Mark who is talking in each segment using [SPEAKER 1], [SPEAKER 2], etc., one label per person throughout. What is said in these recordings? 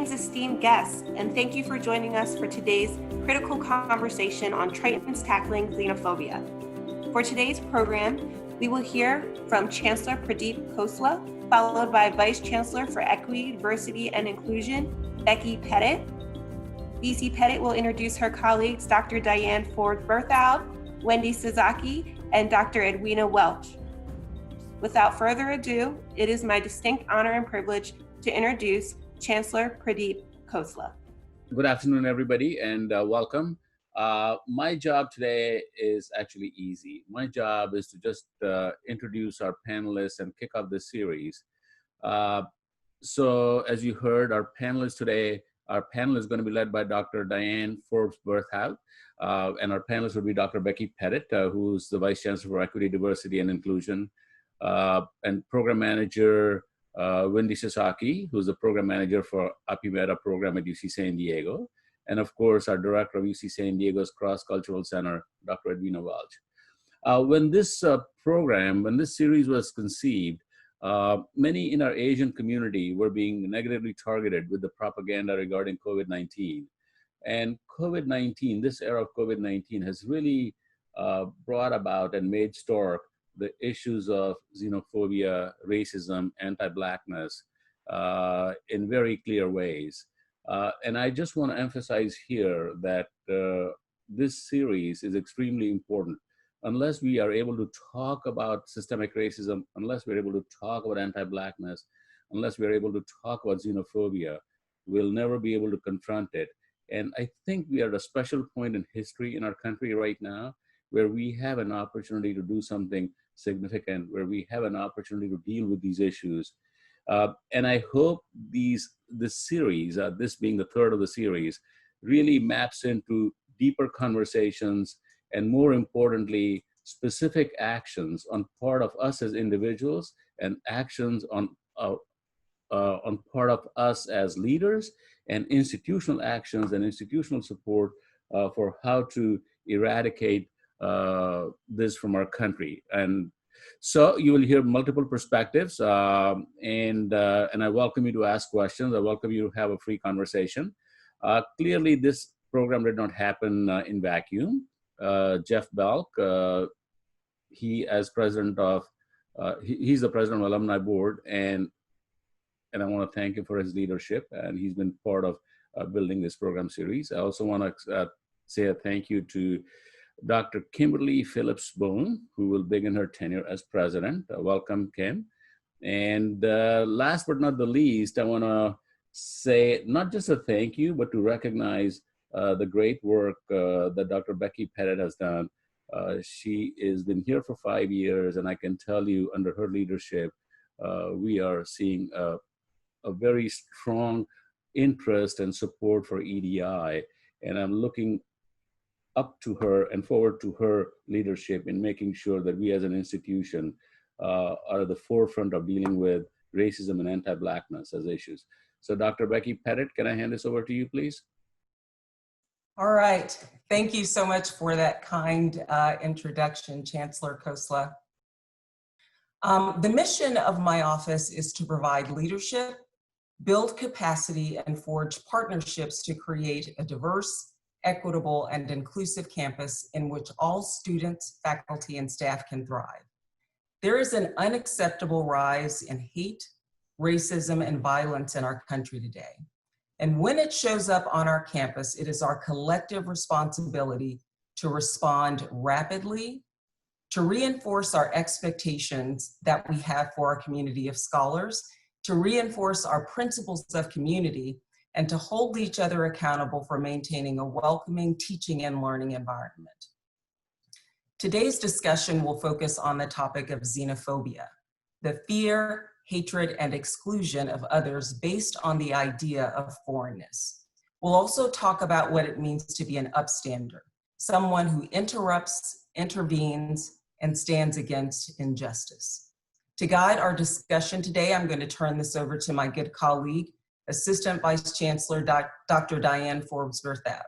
[SPEAKER 1] evening's esteemed guests, and thank you for joining us for today's critical conversation on Tritons tackling xenophobia. For today's program, we will hear from Chancellor Pradeep Khosla, followed by Vice Chancellor for Equity, Diversity, and Inclusion, Becky Petitt. Vice Petitt will introduce her colleagues, Dr. Diane Forbes Berthoud, Windi Sasaki, and Dr. Edwina Welch. Without further ado, it is my distinct honor and privilege to introduce Chancellor Pradeep Khosla.
[SPEAKER 2] Good afternoon, everybody, and welcome. My job today is actually easy. My job is to just introduce our panelists and kick off this series. So as you heard, our panelists today, our panel is going to be led by Dr. Diane Forbes Berthoud, and our panelist will be Dr. Becky Petitt, who's the Vice Chancellor for Equity, Diversity, and Inclusion, and Program Manager Windi Sasaki, who's the Program Manager for APIMEDA program at UC San Diego, and of course, our Director of UC San Diego's Cross-Cultural Center, Dr. Edwina Welch. When this series was conceived, many in our Asian community were being negatively targeted with the propaganda regarding COVID-19. And COVID-19, this era of COVID-19 has really brought about and made stark the issues of xenophobia, racism, anti-Blackness in very clear ways. And I just want to emphasize here that this series is extremely important. Unless we are able to talk about systemic racism, unless we're able to talk about anti-Blackness, unless we're able to talk about xenophobia, we'll never be able to confront it. And I think we are at a special point in history in our country right now, where we have an opportunity to do something significant, where we have an opportunity to deal with these issues. And I hope this series, this being the third of the series, really maps into deeper conversations and, more importantly, specific actions on part of us as individuals and actions on part of us as leaders, and institutional actions and institutional support for how to eradicate this from our country. And so you will hear multiple perspectives, and I welcome you to ask questions. I welcome you to have a free conversation. Clearly, this program did not happen in vacuum. Jeff Belk, he's the president of Alumni Board, and I want to thank him for his leadership, and he's been part of building this program series. I also want to say a thank you to Dr. Kimberly Phillips Bone, who will begin her tenure as president. Welcome, Kim. And last but not the least, I want to say not just a thank you, but to recognize the great work that Dr. Becky Petitt has done. She has been here for 5 years, and I can tell you under her leadership, we are seeing a very strong interest and support for EDI. And I'm looking up to her and forward to her leadership in making sure that we as an institution are at the forefront of dealing with racism and anti-Blackness as issues. So Dr. Becky Petitt, can I hand this over to you, please?
[SPEAKER 3] All right. Thank you so much for that kind introduction, Chancellor Khosla. The mission of my office is to provide leadership, build capacity, and forge partnerships to create a diverse, equitable, and inclusive campus in which all students, faculty, and staff can thrive. There is an unacceptable rise in hate, racism, and violence in our country today. And when it shows up on our campus, it is our collective responsibility to respond rapidly, to reinforce our expectations that we have for our community of scholars, to reinforce our principles of community, and to hold each other accountable for maintaining a welcoming teaching and learning environment. Today's discussion will focus on the topic of xenophobia, the fear, hatred, and exclusion of others based on the idea of foreignness. We'll also talk about what it means to be an upstander, someone who interrupts, intervenes, and stands against injustice. To guide our discussion today, I'm going to turn this over to my good colleague, Assistant Vice Chancellor, Dr. Diane Forbes Berthoud.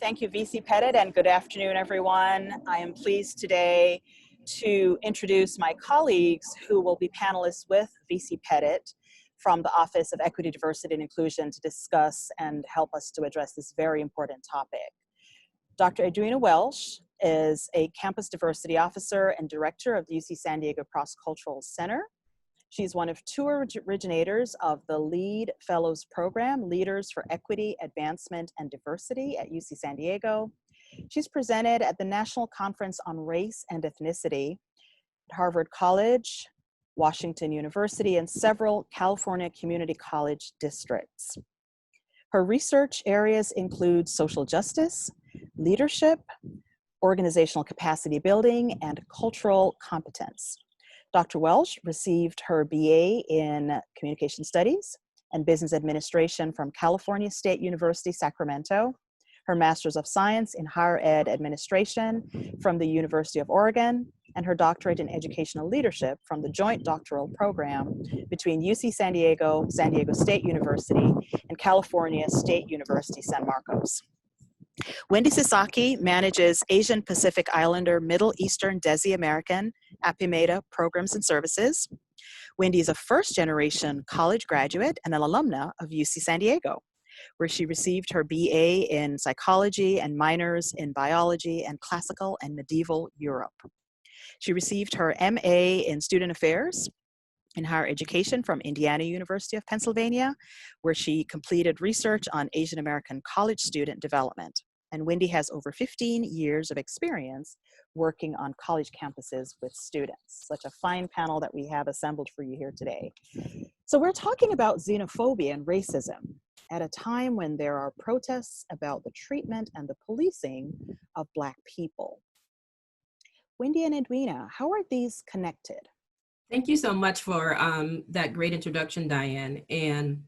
[SPEAKER 4] Thank you, Vice Petitt, and good afternoon, everyone. I am pleased today to introduce my colleagues who will be panelists with Vice Petitt. from the Office of Equity, Diversity, and Inclusion to discuss and help us to address this very important topic. Dr. Edwina Welch is a Campus Diversity Officer and Director of the UC San Diego Cross-Cultural Center. She's one of two originators of the LEAD Fellows Program, Leaders for Equity, Advancement, and Diversity at UC San Diego. She's presented at the National Conference on Race and Ethnicity at Harvard College, Washington University, and several California community college districts. Her research areas include social justice, leadership, organizational capacity building, and cultural competence. Dr. Welch received her BA in Communication Studies and Business Administration from California State University, Sacramento, her Master's of Science in Higher Ed Administration from the University of Oregon, and her doctorate in educational leadership from the joint doctoral program between UC San Diego, San Diego State University, and California State University, San Marcos. Windi Sasaki manages Asian Pacific Islander Middle Eastern Desi American APIMEDA programs and services. Windi is a first-generation college graduate and an alumna of UC San Diego, where she received her BA in psychology and minors in biology and classical and medieval Europe. She received her MA in student affairs in higher education from Indiana University of Pennsylvania, where she completed research on Asian American college student development. And Windi has over 15 years of experience working on college campuses with students. Such a fine panel that we have assembled for you here today. So we're talking about xenophobia and racism at a time when there are protests about the treatment and the policing of Black people. Windi and Edwina, how are these connected?
[SPEAKER 5] Thank you so much for that great introduction, Diane. And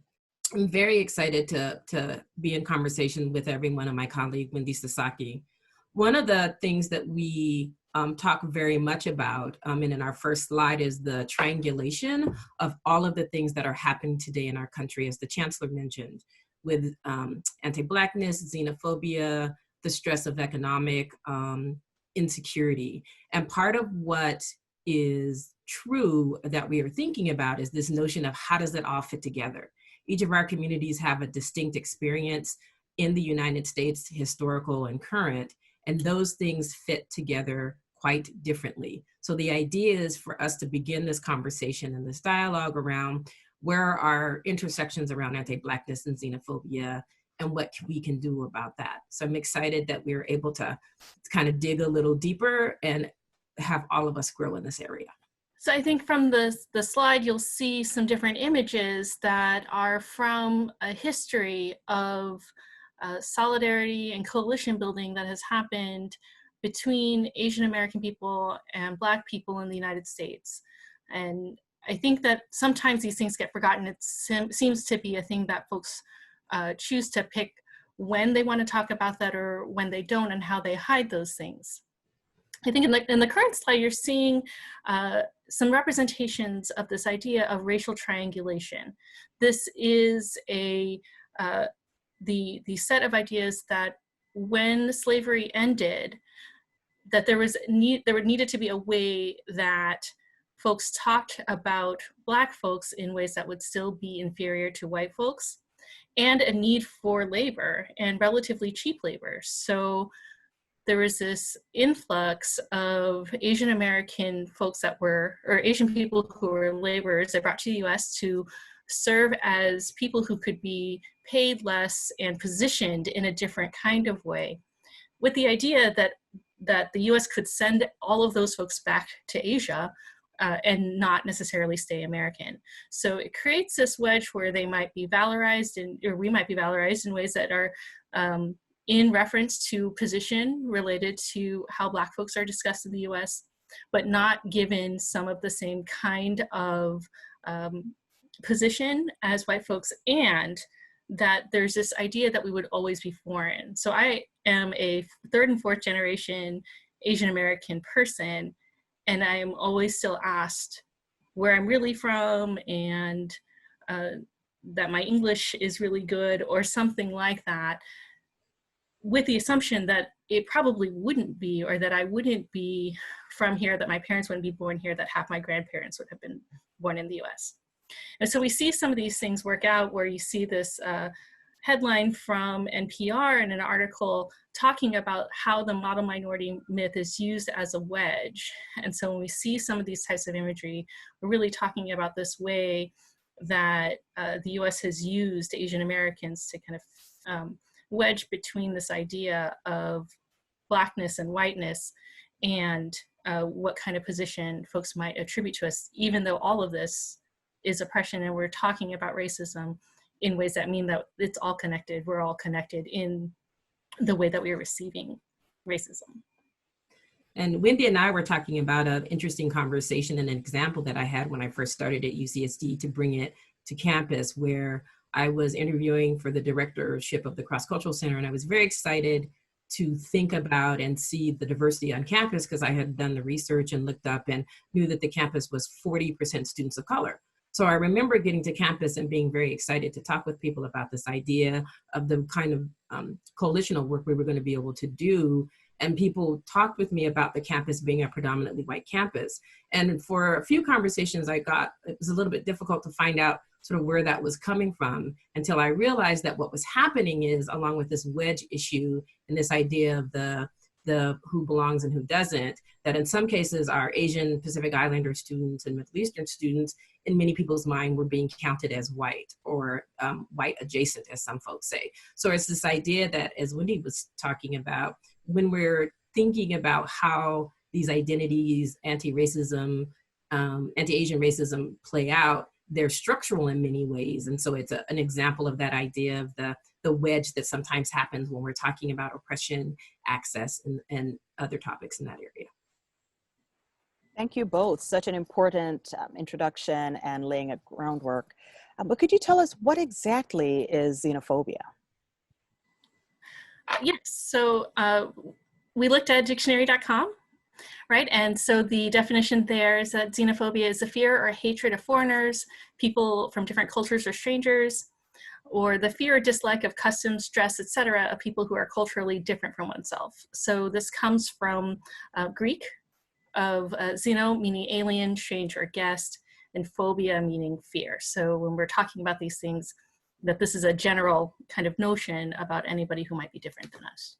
[SPEAKER 5] I'm very excited to be in conversation with everyone and my colleague, Windi Sasaki. One of the things that we talk very much about, and in our first slide, is the triangulation of all of the things that are happening today in our country, as the Chancellor mentioned, with anti-Blackness, xenophobia, the stress of economic insecurity. And part of what is true that we are thinking about is this notion of how does it all fit together? Each of our communities have a distinct experience in the United States, historical and current, and those things fit together quite differently. So the idea is for us to begin this conversation and this dialogue around where are our intersections around anti-Blackness and xenophobia, and what we can do about that. So I'm excited that we're able to kind of dig a little deeper and have all of us grow in this area.
[SPEAKER 6] So I think from the slide, you'll see some different images that are from a history of solidarity and coalition building that has happened between Asian American people and Black people in the United States. And I think that sometimes these things get forgotten. It seems to be a thing that folks choose to pick when they want to talk about that or when they don't, and how they hide those things. I think in the current slide, you're seeing some representations of this idea of racial triangulation. This is the set of ideas that when slavery ended, that there needed to be a way that folks talked about Black folks in ways that would still be inferior to white folks, and a need for labor and relatively cheap labor. So there was this influx of Asian American folks or Asian people who were laborers that brought to the US to serve as people who could be paid less and positioned in a different kind of way, with the idea that the US could send all of those folks back to Asia and not necessarily stay American. So it creates this wedge where they might be valorized, or we might be valorized in ways that are in reference to position related to how Black folks are discussed in the US, but not given some of the same kind of position as white folks, and that there's this idea that we would always be foreign. So I am a third and fourth generation Asian American person, and I am always still asked where I'm really from, and that my English is really good or something like that, with the assumption that it probably wouldn't be, or that I wouldn't be from here, that my parents wouldn't be born here, that half my grandparents would have been born in the US. And so we see some of these things work out where you see this headline from NPR in an article talking about how the model minority myth is used as a wedge. And so when we see some of these types of imagery, we're really talking about this way that the US has used Asian Americans to kind of wedge between this idea of Blackness and whiteness and what kind of position folks might attribute to us, even though all of this is oppression and we're talking about racism in ways that mean that it's all connected. We're all connected in the way that we are receiving racism.
[SPEAKER 5] And Windi and I were talking about an interesting conversation and an example that I had when I first started at UCSD to bring it to campus, where I was interviewing for the directorship of the Cross-Cultural Center, and I was very excited to think about and see the diversity on campus because I had done the research and looked up and knew that the campus was 40% students of color. So I remember getting to campus and being very excited to talk with people about this idea of the kind of coalitional work we were going to be able to do. And people talked with me about the campus being a predominantly white campus. And for a few conversations it was a little bit difficult to find out sort of where that was coming from until I realized that what was happening is, along with this wedge issue and this idea of the who belongs and who doesn't, that in some cases our Asian Pacific Islander students and Middle Eastern students, in many people's mind, were being counted as white or white adjacent, as some folks say. So it's this idea that, as Windi was talking about, when we're thinking about how these identities, anti-racism, anti-Asian racism play out, they're structural in many ways. And so it's an example of that idea of the wedge that sometimes happens when we're talking about oppression, access, and other topics in that area.
[SPEAKER 4] Thank you both. Such an important introduction and laying a groundwork. But could you tell us what exactly is xenophobia?
[SPEAKER 6] Yes, so we looked at dictionary.com, right? And so the definition there is that xenophobia is the fear or hatred of foreigners, people from different cultures or strangers, or the fear or dislike of customs, dress, etc., of people who are culturally different from oneself. So this comes from Greek, of xeno meaning alien, strange, or guest, and phobia meaning fear. So when we're talking about these things, that this is a general kind of notion about anybody who might be different than us.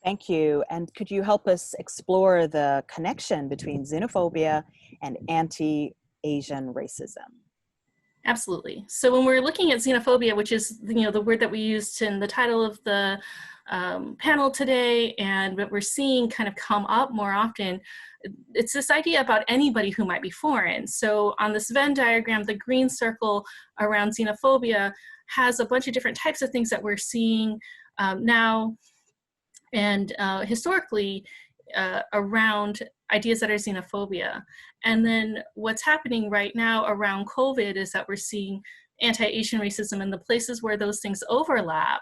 [SPEAKER 4] Thank you. And could you help us explore the connection between xenophobia and anti-Asian racism?
[SPEAKER 6] Absolutely. So when we're looking at xenophobia, which is the word that we used in the title of the panel today, and what we're seeing kind of come up more often, it's this idea about anybody who might be foreign. So on this Venn diagram, the green circle around xenophobia has a bunch of different types of things that we're seeing now and historically around ideas that are xenophobia. And then what's happening right now around COVID is that we're seeing anti-Asian racism, and the places where those things overlap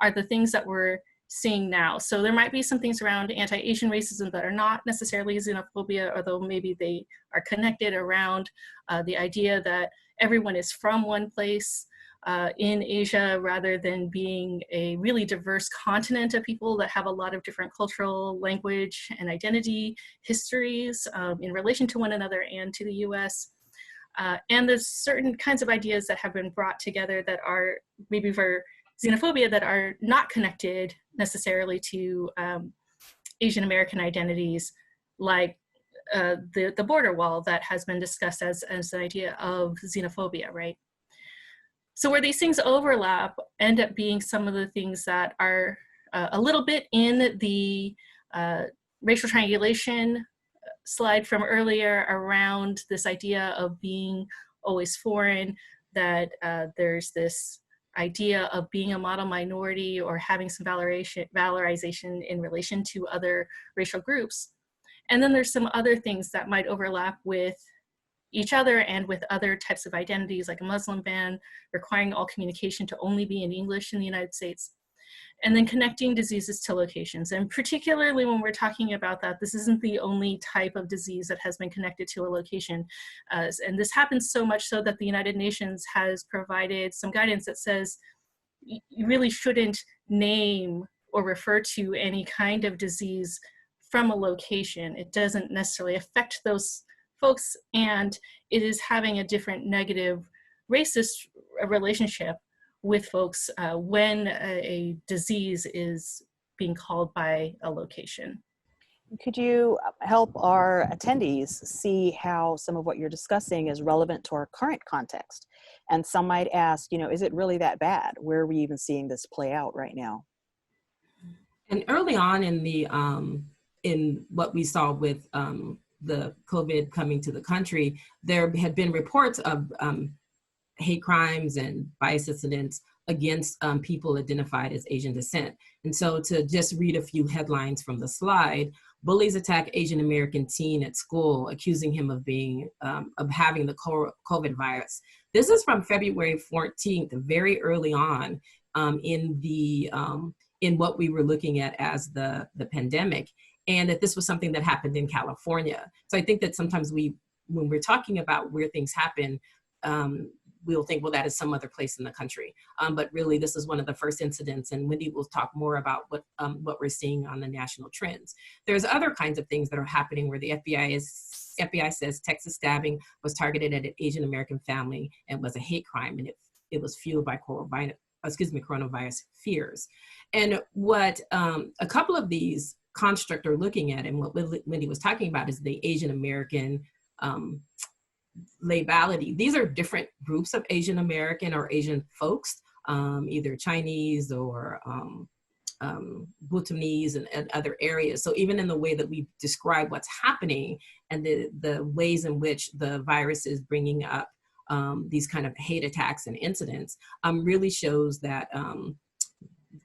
[SPEAKER 6] are the things that we're seeing now. So there might be some things around anti-Asian racism that are not necessarily xenophobia, although maybe they are connected around the idea that everyone is from one place in Asia, rather than being a really diverse continent of people that have a lot of different cultural, language, and identity histories in relation to one another and to the US. And there's certain kinds of ideas that have been brought together that are maybe for xenophobia that are not connected necessarily to Asian American identities, like the border wall that has been discussed as an idea of xenophobia, right? So where these things overlap end up being some of the things that are a little bit in the racial triangulation slide from earlier around this idea of being always foreign, that there's this idea of being a model minority or having some valorization in relation to other racial groups. And then there's some other things that might overlap with each other and with other types of identities, like a Muslim ban requiring all communication to only be in English in the United States. And then connecting diseases to locations. And particularly when we're talking about that, this isn't the only type of disease that has been connected to a location. And this happens so much so that the United Nations has provided some guidance that says you really shouldn't name or refer to any kind of disease from a location. It doesn't necessarily affect those folks, and it is having a different negative racist relationship with folks when a disease is being called by a location.
[SPEAKER 4] Could you help our attendees see how some of what you're discussing is relevant to our current context? And some might ask, you know, is it really that bad? Where are we even seeing this play out right now?
[SPEAKER 5] And early on in the in what we saw with the COVID coming to the country, there had been reports of hate crimes and bias incidents against people identified as Asian descent. And so to just read a few headlines from the slide, bullies attack Asian American teen at school, accusing him of being of having the COVID virus. This is from February 14th, very early on in what we were looking at as the pandemic, and that this was something that happened in California. So I think that sometimes when we're talking about where things happen, we'll think, well, that is some other place in the country. But really, this is one of the first incidents, and Windi will talk more about what we're seeing on the national trends. There's other kinds of things that are happening where the FBI says Texas stabbing was targeted at an Asian American family and was a hate crime, and it was fueled by coronavirus fears. And what a couple of these constructs are looking at, and what Windi was talking about, is the Asian American labality. These are different groups of Asian American or Asian folks, either Chinese or Bhutanese and other areas. So even in the way that we describe what's happening and the ways in which the virus is bringing up these kind of hate attacks and incidents, really shows that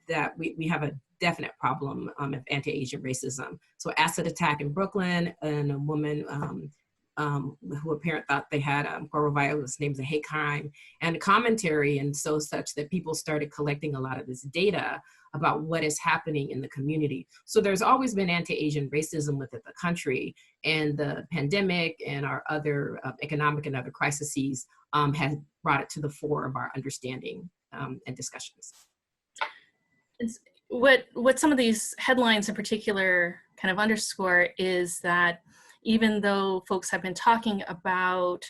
[SPEAKER 5] that we have a definite problem of anti-Asian racism. So acid attack in Brooklyn, and a woman who a parent thought they had coronavirus named a hate crime, and commentary, and so such that people started collecting a lot of this data about what is happening in the community. So there's always been anti-Asian racism within the country, and the pandemic and our other economic and other crises has brought it to the fore of our understanding and discussions.
[SPEAKER 6] What some of these headlines in particular kind of underscore is that even though folks have been talking about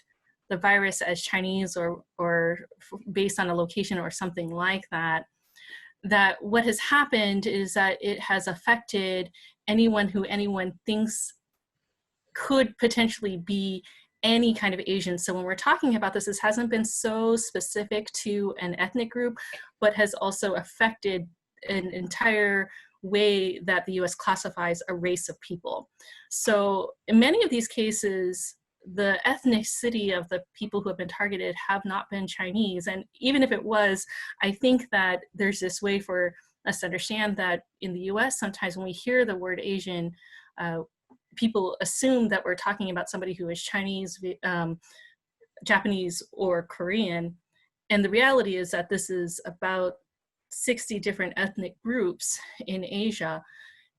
[SPEAKER 6] the virus as Chinese or based on a location or something like that, that what has happened is that it has affected anyone who anyone thinks could potentially be any kind of Asian. So when we're talking about this hasn't been so specific to an ethnic group, but has also affected an entire way that the US classifies a race of people. So in many of these cases, the ethnicity of the people who have been targeted have not been Chinese. And even if it was, I think that there's this way for us to understand that in the US, sometimes when we hear the word Asian, people assume that we're talking about somebody who is Chinese, Japanese, or Korean. And the reality is that this is about 60 different ethnic groups in Asia,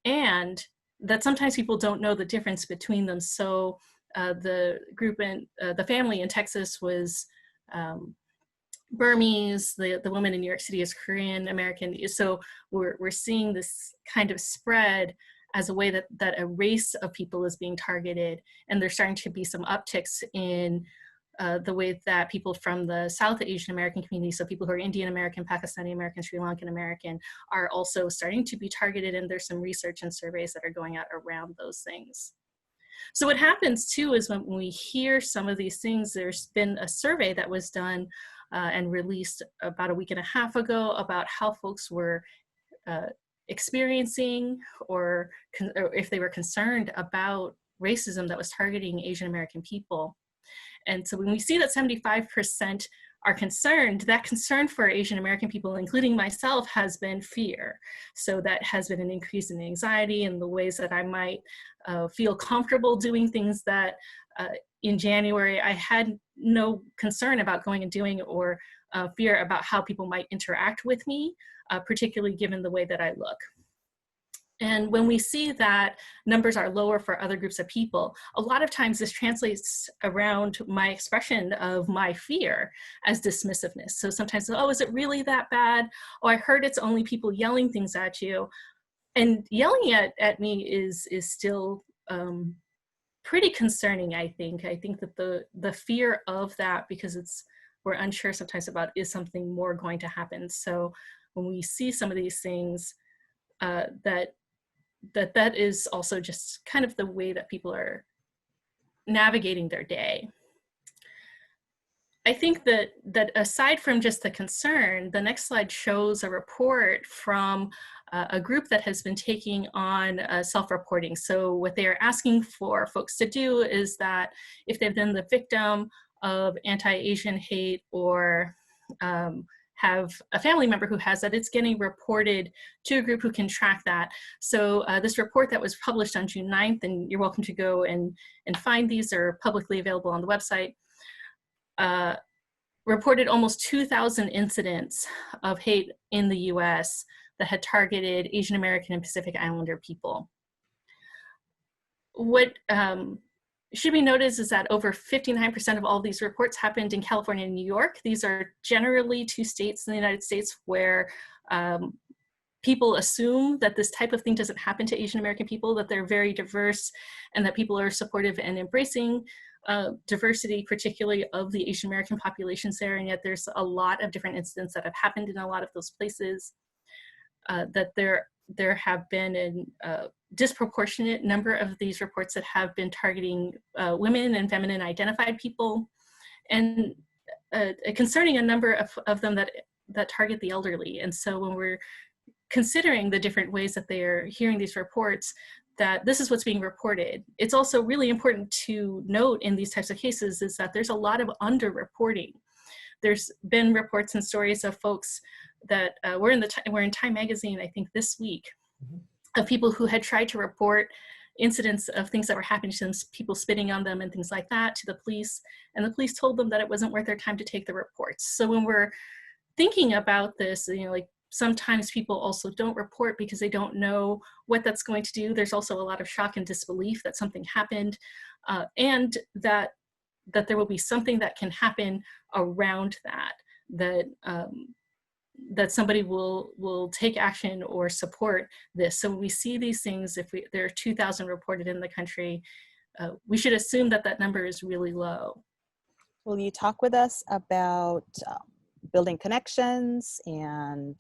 [SPEAKER 6] and that sometimes people don't know the difference between them. So the group in the family in Texas was Burmese, the woman in New York City is Korean American. So we're seeing this kind of spread as a way that a race of people is being targeted, and there's starting to be some upticks in the way that people from the South Asian American community, so people who are Indian American, Pakistani American, Sri Lankan American, are also starting to be targeted, and there's some research and surveys that are going out around those things. So what happens too is when we hear some of these things, there's been a survey that was done and released about a week and a half ago about how folks were experiencing or if they were concerned about racism that was targeting Asian American people. And so when we see that 75% are concerned, that concern for Asian American people, including myself, has been fear. So that has been an increase in anxiety and the ways that I might feel comfortable doing things that in January I had no concern about going and doing, or fear about how people might interact with me, particularly given the way that I look. And when we see that numbers are lower for other groups of people, a lot of times this translates around my expression of my fear as dismissiveness. So sometimes, oh, is it really that bad? Oh, I heard it's only people yelling things at you. And yelling at me is still pretty concerning, I think. I think that the fear of that, because we're unsure sometimes about, is something more going to happen. So when we see some of these things, that is also just kind of the way that people are navigating their day. I think that aside from just the concern, the next slide shows a report from a group that has been taking on self-reporting. So what they are asking for folks to do is that if they've been the victim of anti-Asian hate, or have a family member who has that, it's getting reported to a group who can track that. So this report that was published on June 9th, and you're welcome to go and find these, are publicly available on the website, reported almost 2,000 incidents of hate in the US that had targeted Asian American and Pacific Islander people. What should be noticed is that over 59% of all these reports happened in California and New York. These are generally two states in the United States where people assume that this type of thing doesn't happen to Asian American people, that they're very diverse, and that people are supportive and embracing diversity, particularly of the Asian American populations there. And yet there's a lot of different incidents that have happened in a lot of those places, that there have been a disproportionate number of these reports that have been targeting women and feminine identified people, and concerning a number of them that target the elderly. And so when we're considering the different ways that they are hearing these reports, that this is what's being reported. It's also really important to note in these types of cases is that there's a lot of underreporting. There's been reports and stories of folks that were in Time Magazine, I think this week, of people who had tried to report incidents of things that were happening to them, people spitting on them and things like that, to the police, and the police told them that it wasn't worth their time to take the reports. So when we're thinking about this, like, sometimes people also don't report because they don't know what that's going to do. There's also a lot of shock and disbelief that something happened, and that there will be something that can happen around that somebody will take action or support this. So when we see these things, there are 2,000 reported in the country, we should assume that that number is really low.
[SPEAKER 4] Will you talk with us about building connections and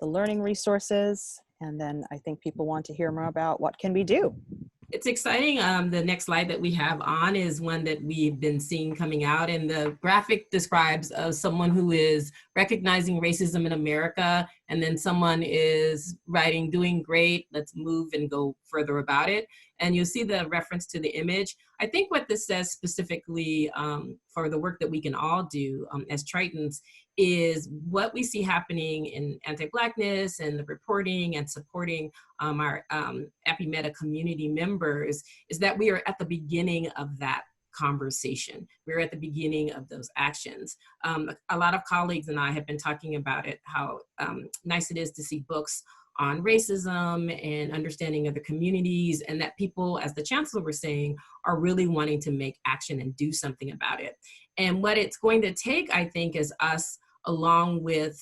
[SPEAKER 4] the learning resources? And then I think people want to hear more about what can we do.
[SPEAKER 5] It's exciting. The next slide that we have on is one that we've been seeing coming out, and the graphic describes someone who is recognizing racism in America, and then someone is writing, doing great, let's move and go further about it. And you'll see the reference to the image. I think what this says specifically for the work that we can all do as Tritons is what we see happening in anti-Blackness and the reporting and supporting our APIMEDA community members is that we are at the beginning of that conversation. We're at the beginning of those actions. A lot of colleagues and I have been talking about it, how nice it is to see books on racism and understanding of the communities, and that people, as the Chancellor was saying, are really wanting to make action and do something about it. And what it's going to take, I think, is us, along with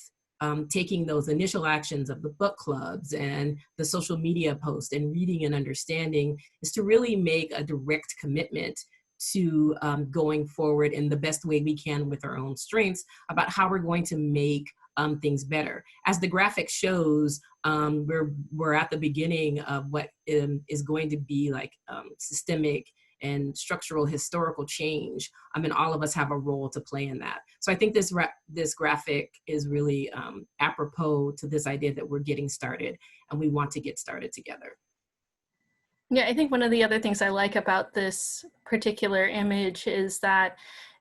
[SPEAKER 5] taking those initial actions of the book clubs and the social media posts and reading and understanding, is to really make a direct commitment to going forward in the best way we can with our own strengths about how we're going to make things better. As the graphic shows, we're at the beginning of what is going to be like systemic and structural historical change, and all of us have a role to play in that. So I think this graphic is really apropos to this idea that we're getting started and we want to get started together.
[SPEAKER 6] Yeah, I think one of the other things I like about this particular image is that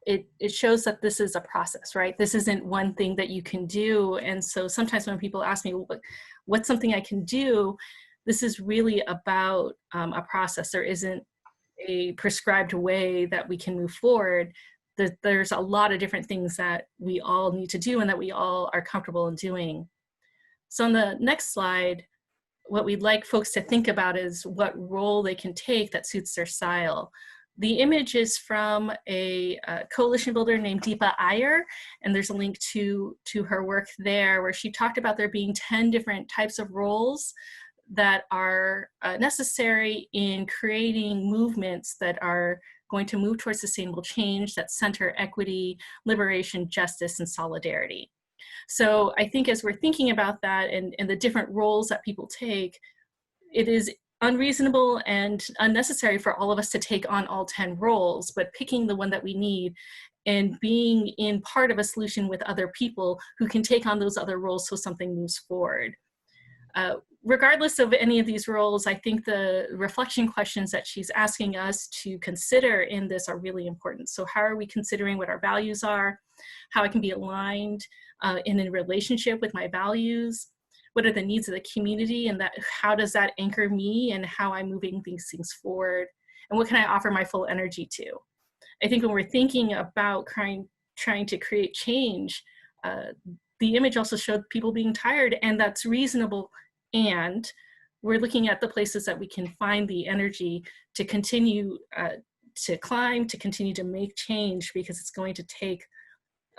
[SPEAKER 6] it shows that this is a process, right? This isn't one thing that you can do. And so sometimes when people ask me, well, what's something I can do? This is really about a process. There isn't a prescribed way that we can move forward. There's a lot of different things that we all need to do and that we all are comfortable in doing. So on the next slide, what we'd like folks to think about is what role they can take that suits their style. The image is from a coalition builder named Deepa Iyer, and there's a link to her work there where she talked about there being 10 different types of roles that are necessary in creating movements that are going to move towards sustainable change that center equity, liberation, justice, and solidarity. So I think as we're thinking about that and the different roles that people take, it is unreasonable and unnecessary for all of us to take on all 10 roles, but picking the one that we need and being in part of a solution with other people who can take on those other roles so something moves forward. Regardless of any of these roles, I think the reflection questions that she's asking us to consider in this are really important. So how are we considering what our values are, how I can be aligned in a relationship with my values, what are the needs of the community, and that how does that anchor me and how I'm moving these things forward, and what can I offer my full energy to? I think when we're thinking about trying to create change, the image also showed people being tired, and that's reasonable. And we're looking at the places that we can find the energy to continue to climb, to continue to make change, because it's going to take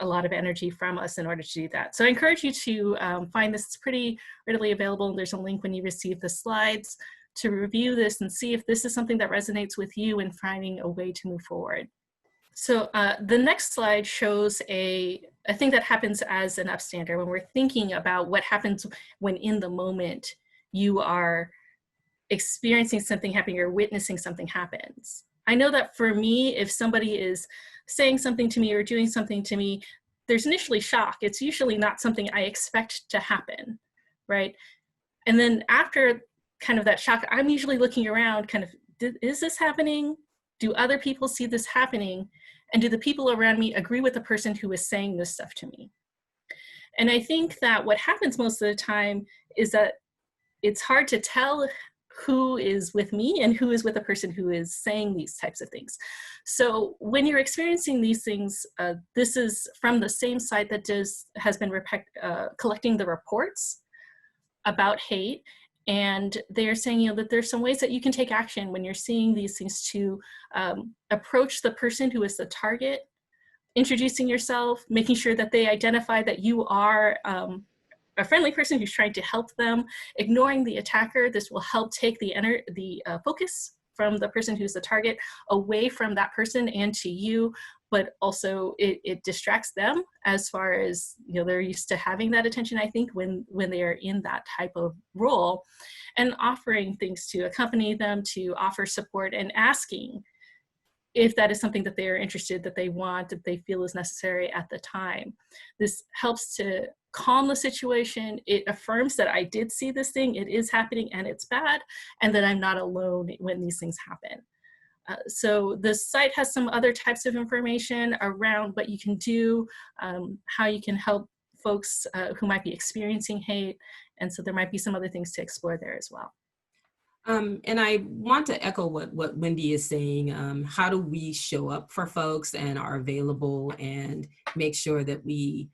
[SPEAKER 6] a lot of energy from us in order to do that. So I encourage you to find this. It's pretty readily available. There's a link when you receive the slides to review this and see if this is something that resonates with you in finding a way to move forward. So the next slide shows a thing that happens as an upstander when we're thinking about what happens when in the moment you are experiencing something happening or witnessing something happens. I know that for me, if somebody is saying something to me or doing something to me, there's initially shock. It's usually not something I expect to happen, right? And then after kind of that shock, I'm usually looking around kind of, is this happening? Do other people see this happening? And do the people around me agree with the person who is saying this stuff to me? And I think that what happens most of the time is that it's hard to tell who is with me and who is with a person who is saying these types of things. So when you're experiencing these things, this is from the same site that has been collecting the reports about hate. And they're saying, that there's some ways that you can take action when you're seeing these things to approach the person who is the target, introducing yourself, making sure that they identify that you are a friendly person who's trying to help them, ignoring the attacker. This will help take the focus from the person who's the target away from that person and to you, but also it distracts them as far as, they're used to having that attention, I think, when they are in that type of role, and offering things to accompany them, to offer support, and asking if that is something that they are interested, that they want, that they feel is necessary at the time. This helps to calm the situation. It affirms that I did see this thing, it is happening, and it's bad, and that I'm not alone when these things happen. So the site has some other types of information around what you can do, how you can help folks who might be experiencing hate, and so there might be some other things to explore there as well.
[SPEAKER 5] And I want to echo what Windi is saying. How do we show up for folks and are available and make sure that we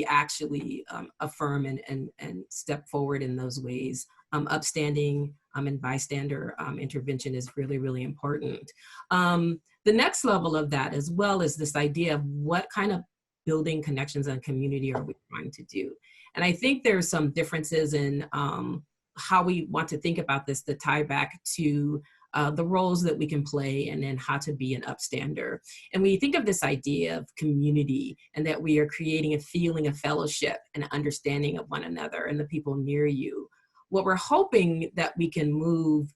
[SPEAKER 5] actually affirm and step forward in those ways? Upstanding and bystander intervention is really, really important. The next level of that as well is this idea of what kind of building connections and community are we trying to do? And I think there's some differences in how we want to think about this to tie back to the roles that we can play and then how to be an upstander. And when you think of this idea of community and that we are creating a feeling of fellowship and understanding of one another and the people near you, what we're hoping that we can move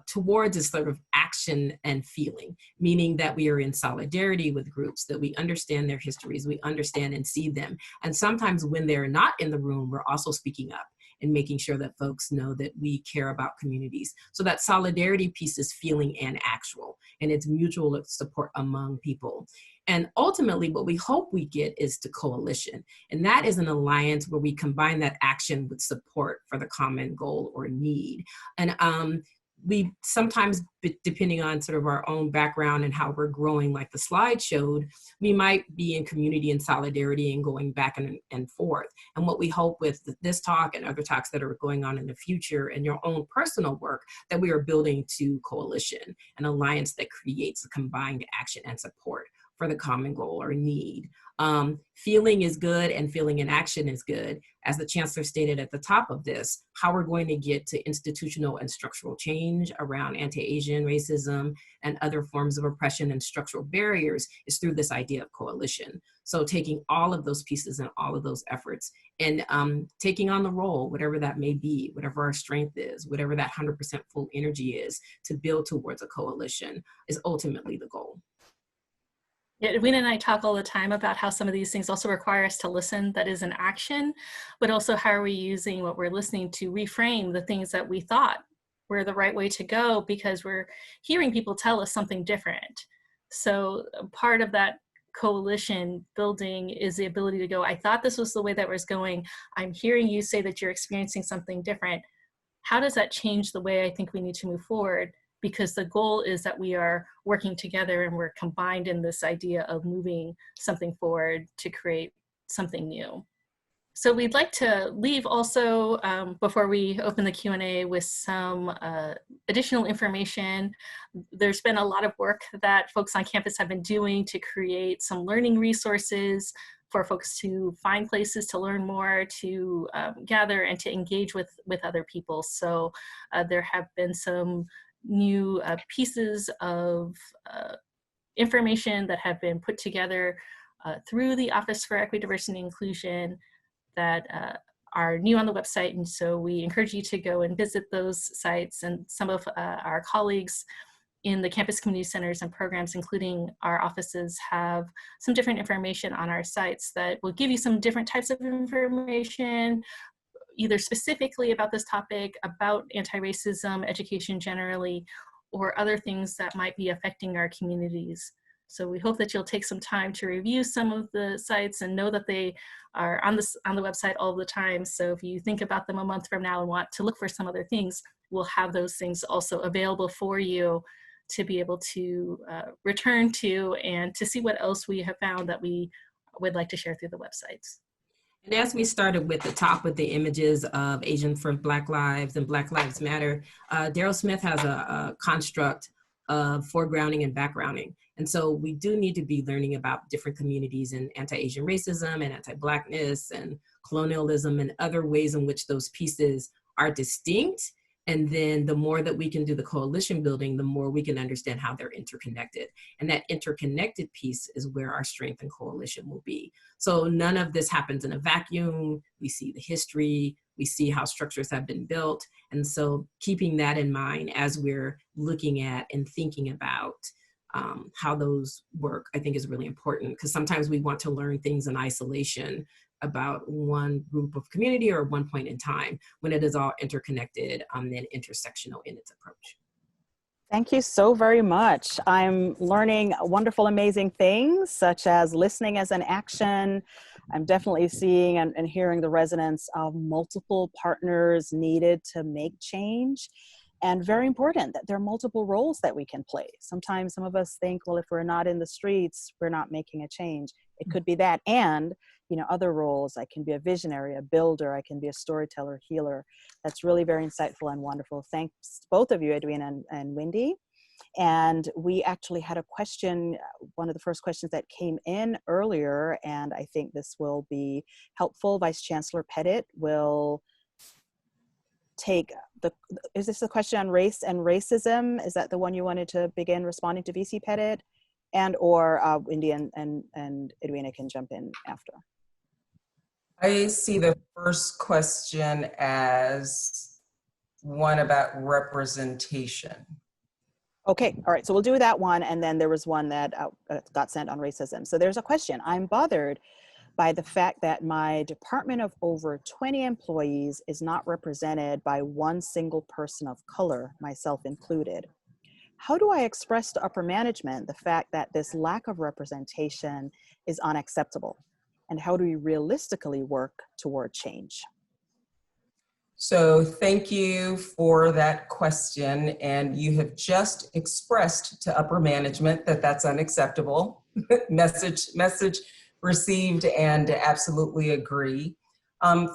[SPEAKER 5] towards is sort of action and feeling, meaning that we are in solidarity with groups, that we understand their histories, we understand and see them. And sometimes when they're not in the room, we're also speaking up and making sure that folks know that we care about communities. So that solidarity piece is feeling and actual, and it's mutual support among people. And ultimately, what we hope we get is to coalition. And that is an alliance where we combine that action with support for the common goal or need. And we sometimes, depending on sort of our own background and how we're growing, like the slide showed, we might be in community and solidarity and going back and forth. And what we hope with this talk and other talks that are going on in the future and your own personal work, that we are building to coalition, an alliance that creates a combined action and support for the common goal or need. Feeling is good and feeling in action is good. As the Chancellor stated at the top of this, how we're going to get to institutional and structural change around anti-Asian racism and other forms of oppression and structural barriers is through this idea of coalition. So taking all of those pieces and all of those efforts and taking on the role, whatever that may be, whatever our strength is, whatever that 100% full energy is, to build towards a coalition is ultimately the goal.
[SPEAKER 6] Yeah, Edwina and I talk all the time about how some of these things also require us to listen, that is an action, but also how are we using what we're listening to reframe the things that we thought were the right way to go, because we're hearing people tell us something different. So part of that coalition building is the ability to go, I thought this was the way that was going. I'm hearing you say that you're experiencing something different. How does that change the way I think we need to move forward? Because the goal is that we are working together and we're combined in this idea of moving something forward to create something new. So we'd like to leave also, before we open the Q&A, with some additional information. There's been a lot of work that folks on campus have been doing to create some learning resources for folks to find places to learn more, to gather and to engage with other people. So there have been some new pieces of information that have been put together through the Office for Equity, Diversity, and Inclusion that are new on the website. And so we encourage you to go and visit those sites. And some of our colleagues in the campus community centers and programs, including our offices, have some different information on our sites that will give you some different types of information, either specifically about this topic, about anti-racism, education generally, or other things that might be affecting our communities. So we hope that you'll take some time to review some of the sites and know that they are on the website all the time. So if you think about them a month from now and want to look for some other things, we'll have those things also available for you to be able to return to and to see what else we have found that we would like to share through the websites.
[SPEAKER 5] And as we started with the top with the images of Asian for Black Lives and Black Lives Matter, Daryl Smith has a construct of foregrounding and backgrounding. And so we do need to be learning about different communities and anti-Asian racism and anti-Blackness and colonialism and other ways in which those pieces are distinct. And then the more that we can do the coalition building, the more we can understand how they're interconnected. And that interconnected piece is where our strength and coalition will be. So none of this happens in a vacuum. We see the history, we see how structures have been built. And so keeping that in mind as we're looking at and thinking about how those work, I think is really important, because sometimes we want to learn things in isolation about one group of community or one point in time, when it is all interconnected and intersectional in its approach.
[SPEAKER 4] Thank you so very much. I'm learning wonderful, amazing things, such as listening as an action. I'm definitely seeing and hearing the resonance of multiple partners needed to make change. And very important that there are multiple roles that we can play. Sometimes some of us think, well, if we're not in the streets, we're not making a change. It could be that, and other roles. I can be a visionary, a builder, I can be a storyteller, healer. That's really very insightful and wonderful. Thanks both of you, Edwina and Windi. And we actually had a question, one of the first questions that came in earlier, and I think this will be helpful. Vice Chancellor Petitt will take is this the question on race and racism? Is that the one you wanted to begin responding to, VC Petitt? And or Windi and Edwina can jump in after.
[SPEAKER 3] I see the first question as one about representation.
[SPEAKER 4] Okay, all right, so we'll do that one, and then there was one that got sent on racism. So there's a question. I'm bothered by the fact that my department of over 20 employees is not represented by one single person of color, myself included. How do I express to upper management the fact that this lack of representation is unacceptable? And how do we realistically work toward change?
[SPEAKER 3] So thank you for that question. And you have just expressed to upper management that that's unacceptable. Message received, and absolutely agree.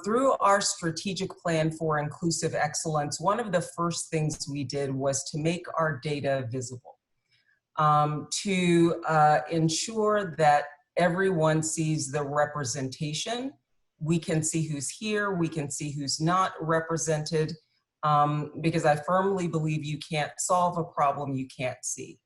[SPEAKER 3] Through our strategic plan for inclusive excellence, one of the first things we did was to make our data visible. to ensure that everyone sees the representation. We can see who's here, we can see who's not represented, because I firmly believe you can't solve a problem you can't see.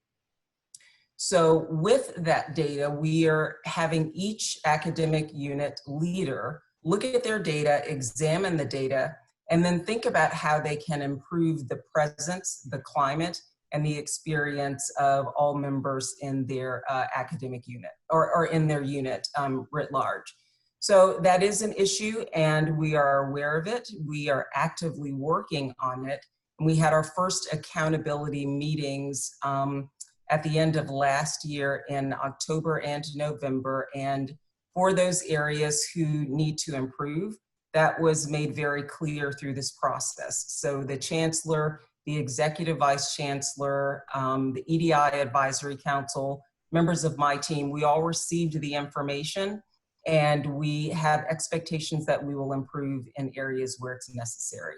[SPEAKER 3] So with that data, we are having each academic unit leader look at their data, examine the data, and then think about how they can improve the presence, the climate, and the experience of all members in their academic unit or in their unit writ large. So that is an issue and we are aware of it. We are actively working on it. And we had our first accountability meetings at the end of last year in October and November. And for those areas who need to improve, that was made very clear through this process. So the Chancellor, the Executive Vice Chancellor, the EDI Advisory Council, members of my team, we all received the information and we have expectations that we will improve in areas where it's necessary.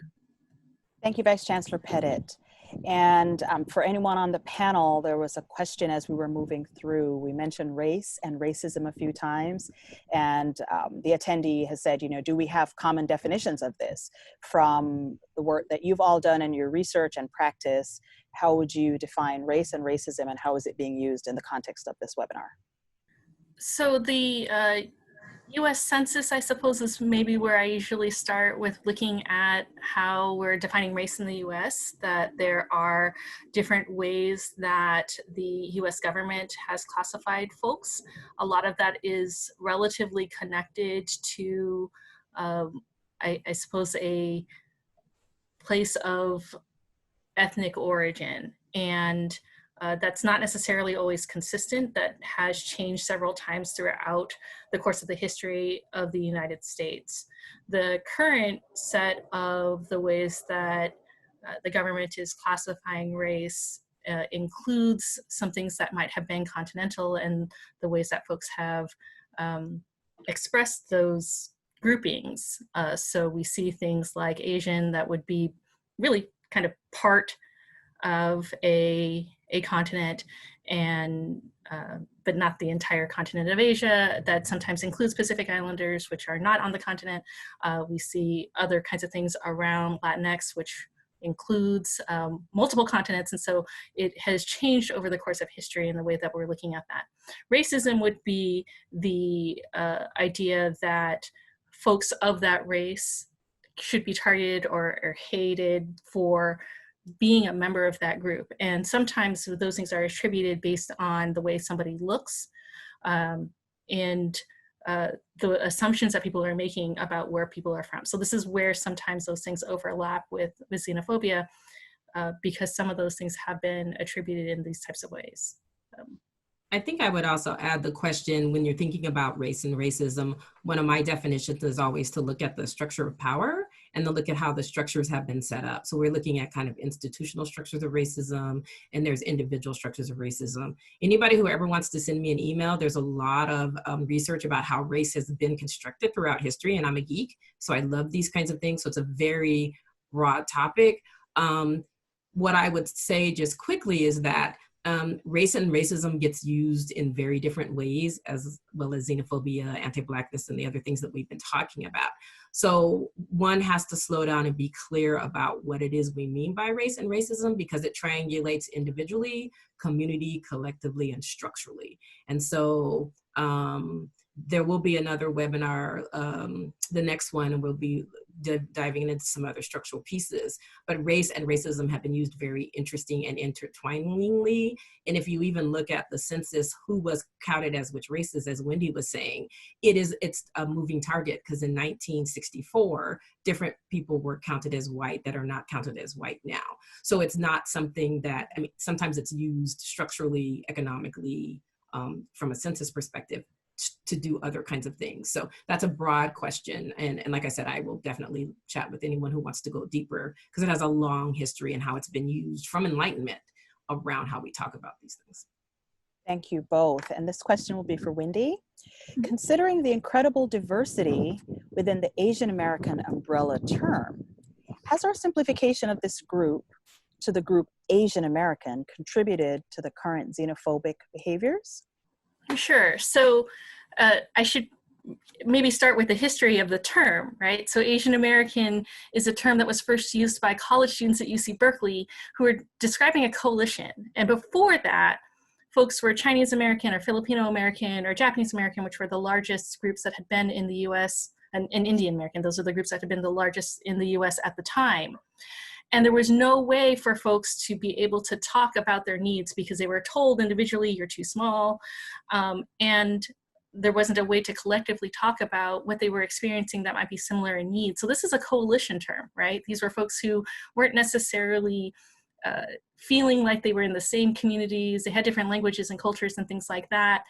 [SPEAKER 4] Thank you, Vice Chancellor Petitt. And for anyone on the panel, there was a question as we were moving through. We mentioned race and racism a few times, and the attendee has said, you know, do we have common definitions of this? From the work that you've all done in your research and practice, how would you define race and racism, and how is it being used in the context of this webinar?
[SPEAKER 6] So the US Census, I suppose, is maybe where I usually start with looking at how we're defining race in the US, that there are different ways that the US government has classified folks. A lot of that is relatively connected to, I suppose, a place of ethnic origin. And that's not necessarily always consistent. That has changed several times throughout the course of the history of the United States. The current set of the ways that the government is classifying race includes some things that might have been continental and the ways that folks have expressed those groupings. So we see things like Asian that would be really kind of part of a continent, and but not the entire continent of Asia. That sometimes includes Pacific Islanders, which are not on the continent. We see other kinds of things around Latinx, which includes multiple continents, and so it has changed over the course of history in the way that we're looking at that. Racism would be the idea that folks of that race should be targeted or hated for being a member of that group. And sometimes those things are attributed based on the way somebody looks and the assumptions that people are making about where people are from. So this is where sometimes those things overlap with xenophobia because some of those things have been attributed in these types of ways.
[SPEAKER 5] I think I would also add the question, when you're thinking about race and racism, one of my definitions is always to look at the structure of power and to look at how the structures have been set up. So we're looking at kind of institutional structures of racism, and there's individual structures of racism. Anybody who ever wants to send me an email, there's a lot of research about how race has been constructed throughout history, and I'm a geek, so I love these kinds of things. So it's a very broad topic. What I would say just quickly is that race and racism gets used in very different ways, as well as xenophobia, anti-Blackness, and the other things that we've been talking about. So one has to slow down and be clear about what it is we mean by race and racism, because it triangulates individually, community, collectively, and structurally. And so there will be another webinar, the next one, and we'll be diving into some other structural pieces. But race and racism have been used very interesting and intertwiningly. And if you even look at the census, who was counted as which races, as Windi was saying, it's a moving target, because in 1964, different people were counted as white that are not counted as white now. So it's not something that, I mean, sometimes it's used structurally, economically, from a census perspective, to do other kinds of things. So that's a broad question. And like I said, I will definitely chat with anyone who wants to go deeper, because it has a long history and how it's been used from Enlightenment around how we talk about these things.
[SPEAKER 4] Thank you both. And this question will be for Windi. Considering the incredible diversity within the Asian American umbrella term, has our simplification of this group to the group Asian American contributed to the current xenophobic behaviors?
[SPEAKER 6] Sure. So I should maybe start with the history of the term, right? So Asian American is a term that was first used by college students at UC Berkeley who were describing a coalition. And before that, folks were Chinese American or Filipino American or Japanese American, which were the largest groups that had been in the US, and Indian American. Those are the groups that had been the largest in the US at the time. And there was no way for folks to be able to talk about their needs because they were told individually, you're too small. And there wasn't a way to collectively talk about what they were experiencing that might be similar in need. So this is a coalition term, right? These were folks who weren't necessarily feeling like they were in the same communities. They had different languages and cultures and things like that.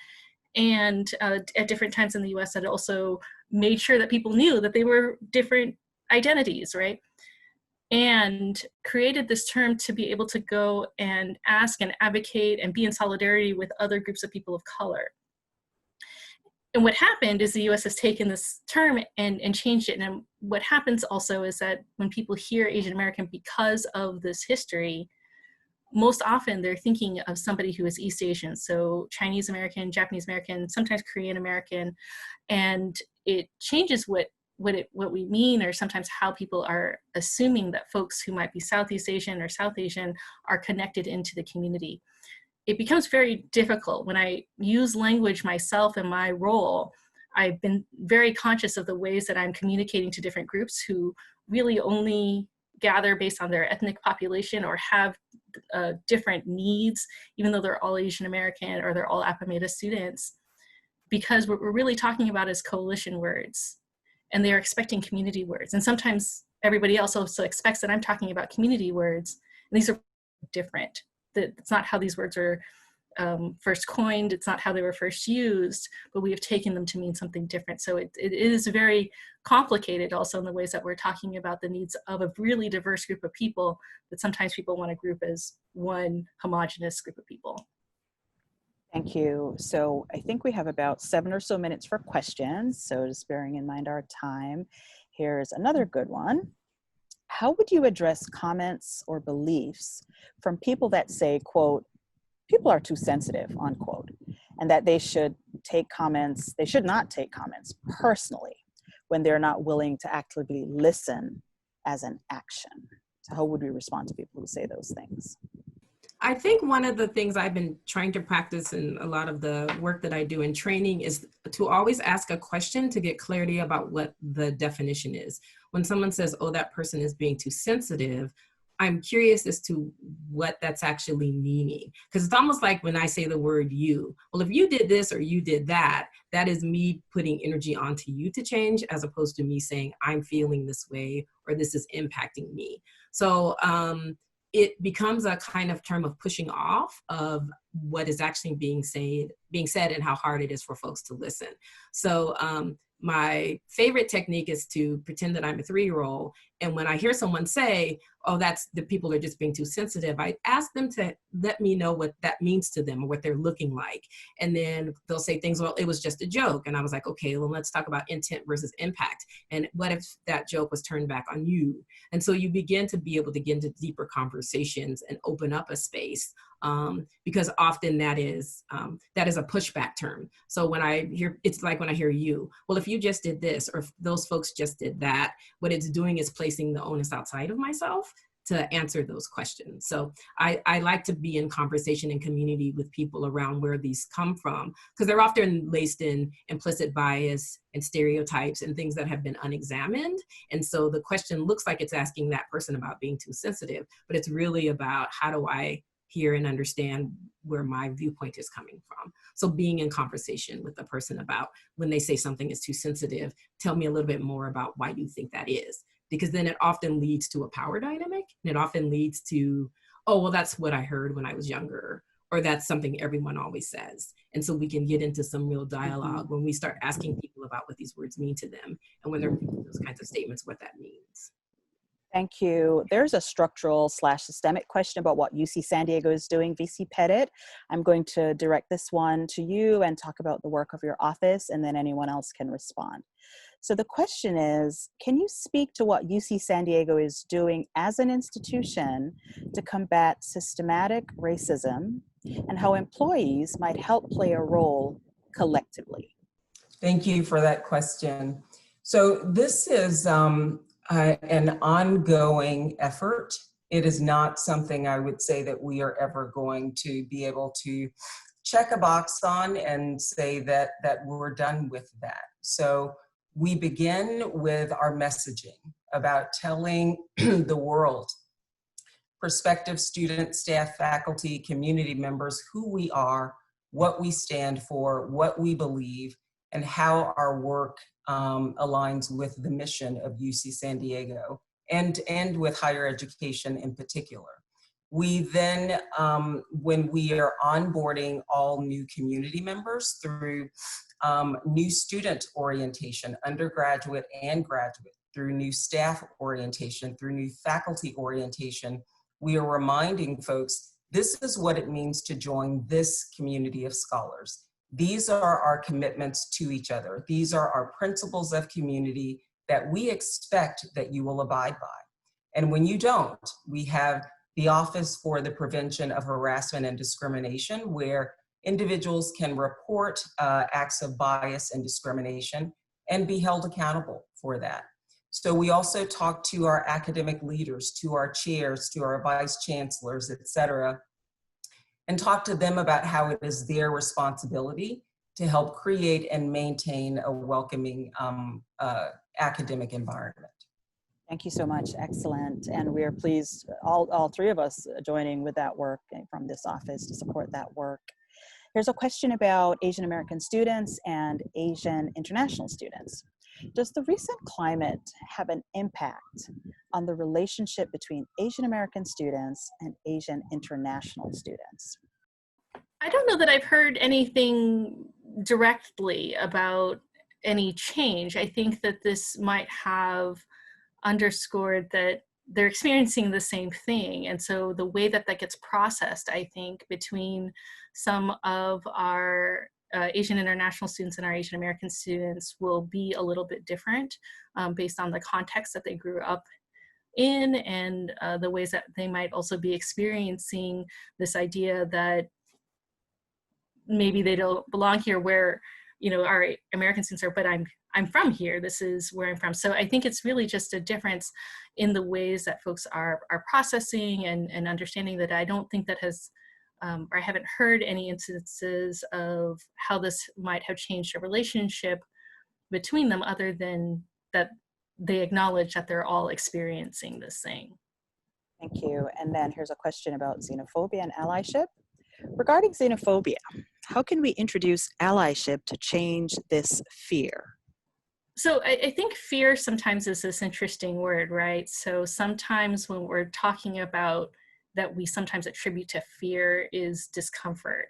[SPEAKER 6] And at different times in the US, that also made sure that people knew that they were different identities, right? And created this term to be able to go and ask and advocate and be in solidarity with other groups of people of color. And what happened is the US has taken this term and changed it. And what happens also is that when people hear Asian American because of this history, most often they're thinking of somebody who is East Asian, so Chinese American, Japanese American, sometimes Korean American, and it changes what we mean, or sometimes how people are assuming that folks who might be Southeast Asian or South Asian are connected into the community. It becomes very difficult when I use language myself in my role. I've been very conscious of the ways that I'm communicating to different groups who really only gather based on their ethnic population or have different needs, even though they're all Asian American or they're all APIMEDA students, because what we're really talking about is coalition words, and they're expecting community words. And sometimes everybody else also expects that I'm talking about community words, and these are different. It's not how these words are first coined, it's not how they were first used, but we have taken them to mean something different. So it is very complicated also in the ways that we're talking about the needs of a really diverse group of people that sometimes people want to group as one homogenous group of people.
[SPEAKER 4] Thank you. So I think we have about 7 or so minutes for questions. So just bearing in mind our time, here's another good one. How would you address comments or beliefs from people that say, quote, people are too sensitive, unquote, and that they should not take comments personally when they're not willing to actively listen as an action? So how would we respond to people who say those things?
[SPEAKER 5] I think one of the things I've been trying to practice in a lot of the work that I do in training is to always ask a question to get clarity about what the definition is. When someone says, oh, that person is being too sensitive, I'm curious as to what that's actually meaning. Because it's almost like when I say the word you. Well, if you did this or you did that, that is me putting energy onto you to change, as opposed to me saying, I'm feeling this way, or this is impacting me. So it becomes a kind of term of pushing off of what is actually being said and how hard it is for folks to listen. So my favorite technique is to pretend that I'm a 3-year-old. And when I hear someone say, oh, that's the people are just being too sensitive, I ask them to let me know what that means to them or what they're looking like. And then they'll say things, well, it was just a joke. And I was like, okay, well, let's talk about intent versus impact. And what if that joke was turned back on you? And so you begin to be able to get into deeper conversations and open up a space, because often that is a pushback term. So when I hear, it's like when I hear you, well, if you just did this, or if those folks just did that, what it's doing is placing the onus outside of myself to answer those questions. So I like to be in conversation and community with people around where these come from, because they're often laced in implicit bias and stereotypes and things that have been unexamined. And so the question looks like it's asking that person about being too sensitive, but it's really about how do I hear and understand where my viewpoint is coming from. So being in conversation with the person about when they say something is too sensitive, tell me a little bit more about why you think that is. Because then it often leads to a power dynamic, and it often leads to, oh, well, that's what I heard when I was younger, or that's something everyone always says. And so we can get into some real dialogue when we start asking people about what these words mean to them, and when they're making those kinds of statements, what that means.
[SPEAKER 4] Thank you. There's a structural/systemic question about what UC San Diego is doing. VC Pettit, I'm going to direct this one to you and talk about the work of your office, and then anyone else can respond. So the question is, can you speak to what UC San Diego is doing as an institution to combat systematic racism and how employees might help play a role collectively?
[SPEAKER 3] Thank you for that question. So this is an ongoing effort. It is not something I would say that we are ever going to be able to check a box on and say that we're done with that. So we begin with our messaging about telling the world, prospective students, staff, faculty, community members, who we are, what we stand for, what we believe, and how our work aligns with the mission of UC San Diego and with higher education in particular. We then, when we are onboarding all new community members through new student orientation, undergraduate and graduate, through new staff orientation, through new faculty orientation, we are reminding folks, this is what it means to join this community of scholars. These are our commitments to each other. These are our principles of community that we expect that you will abide by. And when you don't, we have the Office for the Prevention of Harassment and Discrimination, where individuals can report acts of bias and discrimination and be held accountable for that. So we also talk to our academic leaders, to our chairs, to our vice chancellors, et cetera, and talk to them about how it is their responsibility to help create and maintain a welcoming academic environment.
[SPEAKER 4] Thank you so much. Excellent. And we are pleased, all three of us joining with that work from this office to support that work. Here's a question about Asian American students and Asian international students. Does the recent climate have an impact on the relationship between Asian American students and Asian international students?
[SPEAKER 6] I don't know that I've heard anything directly about any change. I think that this might have underscored that they're experiencing the same thing. And so the way that that gets processed, I think, between some of our Asian international students and our Asian American students will be a little bit different based on the context that they grew up in and the ways that they might also be experiencing this idea that maybe they don't belong here where, you know, our American students are, but I'm from here, this is where I'm from. So I think it's really just a difference in the ways that folks are processing and understanding that. I don't think that has, or I haven't heard any instances of how this might have changed a relationship between them other than that they acknowledge that they're all experiencing this thing.
[SPEAKER 4] Thank you. And then here's a question about xenophobia and allyship. Regarding xenophobia, how can we introduce allyship to change this fear?
[SPEAKER 6] So I think fear sometimes is this interesting word, right? So sometimes when we're talking about that we sometimes attribute to fear is discomfort.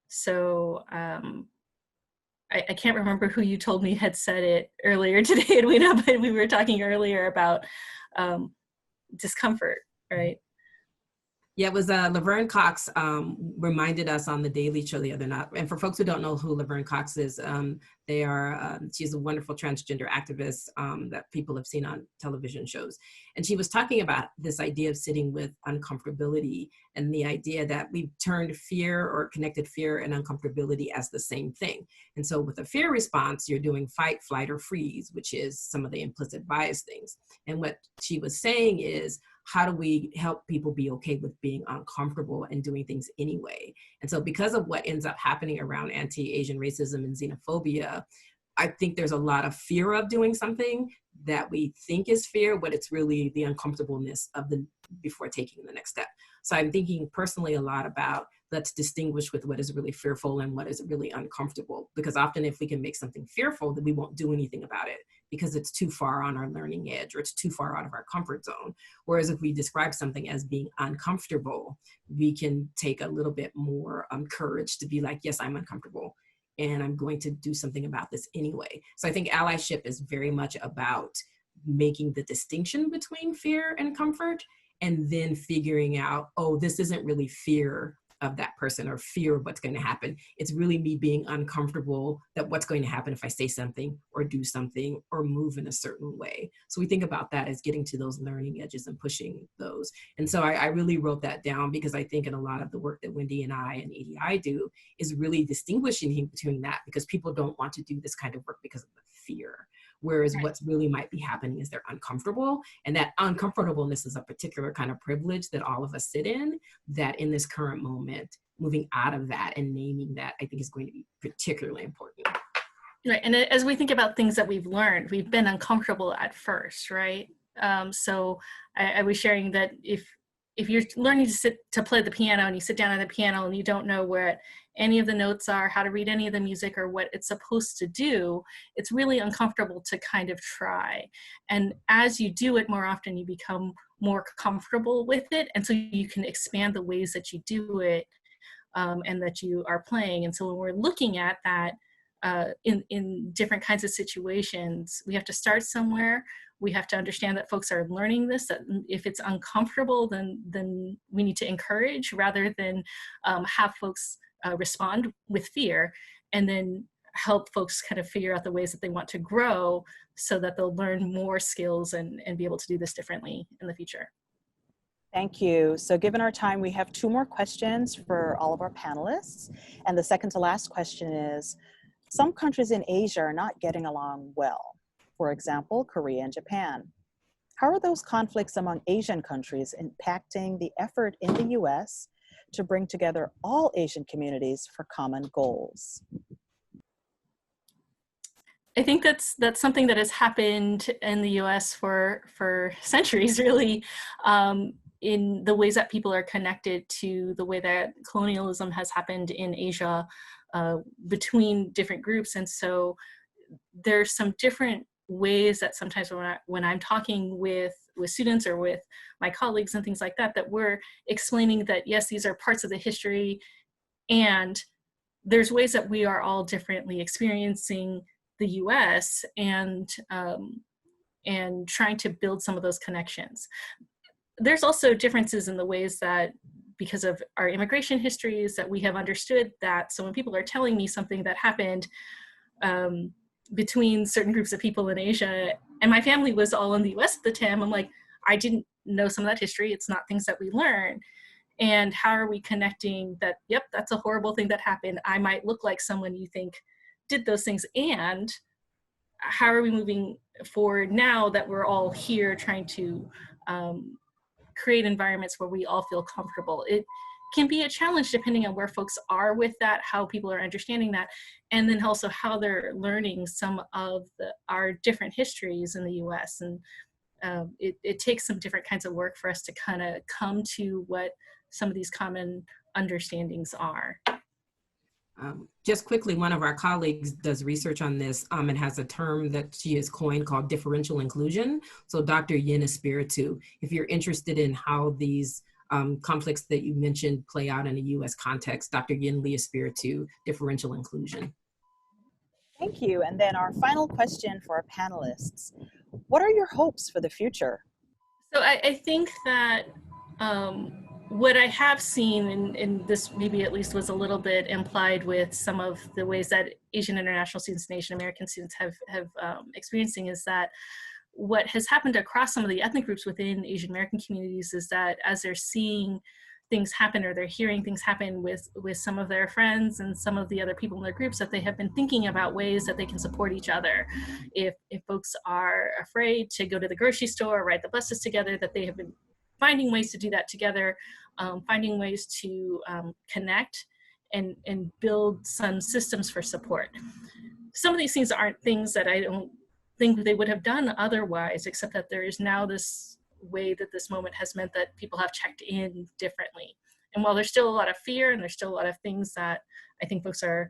[SPEAKER 6] So I can't remember who you told me had said it earlier today, Edwina, but we were talking earlier about discomfort, right?
[SPEAKER 5] Yeah, it was Laverne Cox reminded us on the Daily Show the other night. And for folks who don't know who Laverne Cox is, she's a wonderful transgender activist that people have seen on television shows. And she was talking about this idea of sitting with uncomfortability and the idea that we've turned fear or connected fear and uncomfortability as the same thing. And so with a fear response, you're doing fight, flight, or freeze, which is some of the implicit bias things. And what she was saying is, how do we help people be okay with being uncomfortable and doing things anyway? And so because of what ends up happening around anti-Asian racism and xenophobia, I think there's a lot of fear of doing something that we think is fear, but it's really the uncomfortableness of before taking the next step. So I'm thinking personally a lot about, let's distinguish with what is really fearful and what is really uncomfortable. Because often if we can make something fearful, then we won't do anything about it because it's too far on our learning edge or it's too far out of our comfort zone. Whereas if we describe something as being uncomfortable, we can take a little bit more courage to be like, yes, I'm uncomfortable and I'm going to do something about this anyway. So I think allyship is very much about making the distinction between fear and comfort, and then figuring out, oh, this isn't really fear of that person or fear of what's going to happen. It's really me being uncomfortable that what's going to happen if I say something or do something or move in a certain way. So we think about that as getting to those learning edges and pushing those. And so I really wrote that down because I think in a lot of the work that Windi and I and ADI do is really distinguishing between that, because people don't want to do this kind of work because of the fear. Whereas what's really might be happening is they're uncomfortable, and that uncomfortableness is a particular kind of privilege that all of us sit in, that in this current moment, moving out of that and naming that, I think is going to be particularly important.
[SPEAKER 6] Right, and as we think about things that we've learned, we've been uncomfortable at first, right? So I was sharing that if you're learning to play the piano and you sit down at the piano and you don't know where any of the notes are, how to read any of the music or what it's supposed to do, it's really uncomfortable to kind of try. And as you do it more often, you become more comfortable with it. And so you can expand the ways that you do it and that you are playing. And so when we're looking at that in different kinds of situations, we have to start somewhere. We have to understand that folks are learning this, that if it's uncomfortable, then we need to encourage rather than have folks respond with fear, and then help folks kind of figure out the ways that they want to grow so that they'll learn more skills and be able to do this differently in the future.
[SPEAKER 4] Thank you. So given our time, we have 2 more questions for all of our panelists. And the second to last question is, some countries in Asia are not getting along well. For example, Korea and Japan. How are those conflicts among Asian countries impacting the effort in the US to bring together all Asian communities for common goals?
[SPEAKER 6] I think that's something that has happened in the US for centuries, really, in the ways that people are connected to the way that colonialism has happened in Asia between different groups. And so there's some different ways that sometimes when I'm talking with students or with my colleagues and things like that, that we're explaining that, yes, these are parts of the history, and there's ways that we are all differently experiencing the US and trying to build some of those connections. There's also differences in the ways that, because of our immigration histories, that we have understood that. So when people are telling me something that happened between certain groups of people in Asia, and my family was all in the US at the time, I'm like, I didn't know some of that history. It's not things that we learn. And how are we connecting that, yep, that's a horrible thing that happened. I might look like someone you think did those things. And how are we moving forward now that we're all here trying to create environments where we all feel comfortable? It can be a challenge depending on where folks are with that, how people are understanding that, and then also how they're learning some of our different histories in the US. And it takes some different kinds of work for us to kind of come to what some of these common understandings are.
[SPEAKER 5] Just quickly, one of our colleagues does research on this and has a term that she has coined called differential inclusion. So Dr. Yin Espiritu, if you're interested in how these conflicts that you mentioned play out in a US context, Dr. Yin Lee Espiritu, differential inclusion.
[SPEAKER 4] Thank you. And then our final question for our panelists. What are your hopes for the future?
[SPEAKER 6] So I think that what I have seen, and this maybe at least was a little bit implied with some of the ways that Asian international students and Asian American students have experiencing, is that what has happened across some of the ethnic groups within Asian American communities is that as they're seeing things happen, or they're hearing things happen with some of their friends and some of the other people in their groups, that they have been thinking about ways that they can support each other. If folks are afraid to go to the grocery store or ride the buses together, that they have been finding ways to do that together, finding ways to connect and build some systems for support. Some of these things aren't things that I don't think they would have done otherwise, except that there is now this way that this moment has meant that people have checked in differently. And while there's still a lot of fear and there's still a lot of things that I think folks are